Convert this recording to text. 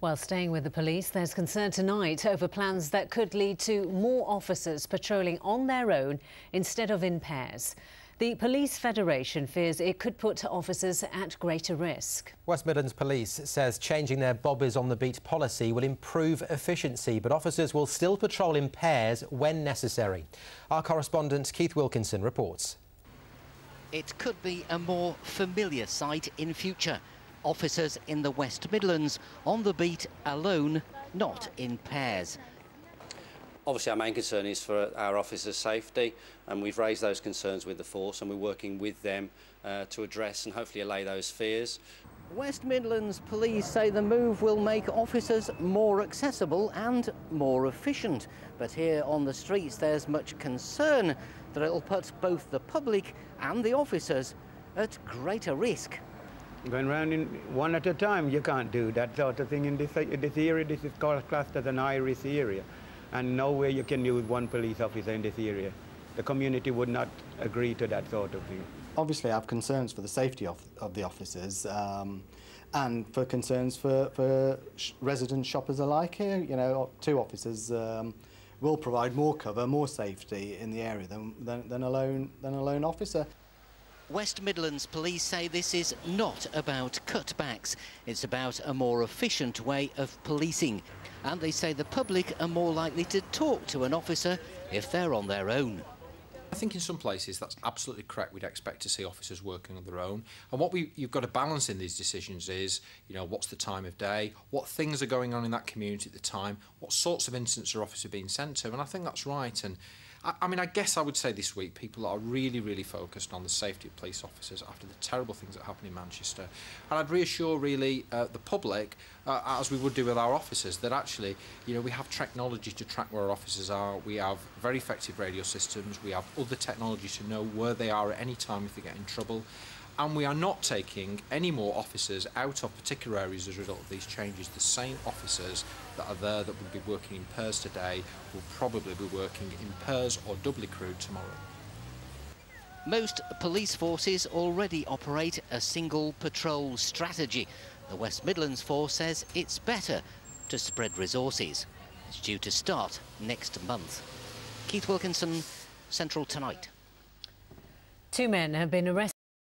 Well, staying with the police, there's concern tonight over plans that could lead to more officers patrolling on their own instead of in pairs. The Police Federation fears it could put officers at greater risk. West Midlands Police says changing their bobbies on the beat policy will improve efficiency, but officers will still patrol in pairs when necessary. Our correspondent Keith Wilkinson reports. It could be a more familiar sight in future. Officers in the West Midlands on the beat alone, not in pairs. Obviously our main concern is for our officers' safety, and we've raised those concerns with the force and we're working with them to address and hopefully allay those fears. West Midlands Police say the move will make officers more accessible and more efficient. But here on the streets there's much concern that it'll put both the public and the officers at greater risk. Going round in one at a time, you can't do that sort of thing in this area. This is classed as an high-risk area, and nowhere you can use one police officer in this area. The community would not agree to that sort of thing. Obviously, I have concerns for the safety of the officers and for concerns for resident shoppers alike here. You know, two officers will provide more cover, more safety in the area than a lone officer. West Midlands Police say this is not about cutbacks. It's about a more efficient way of policing. And they say the public are more likely to talk to an officer if they're on their own. I think in some places that's absolutely correct. We'd expect to see officers working on their own. And what you've got to balance in these decisions is, you know, what's the time of day, what things are going on in that community at the time, what sorts of incidents are officers being sent to. And I think that's right. And I mean, I guess I would say this week people are really focused on the safety of police officers after the terrible things that happened in Manchester. And I'd reassure really the public, as we would do with our officers, that actually, you know, we have technology to track where our officers are. We have very effective radio systems. We have other technology to know where they are at any time if they get in trouble. And we are not taking any more officers out of particular areas as a result of these changes. The same officers that are there that would be working in pairs today will probably be working in pairs or doubly crewed tomorrow. Most police forces already operate a single patrol strategy. The West Midlands force says it's better to spread resources. It's due to start next month. Keith Wilkinson, Central Tonight. 2 men have been arrested.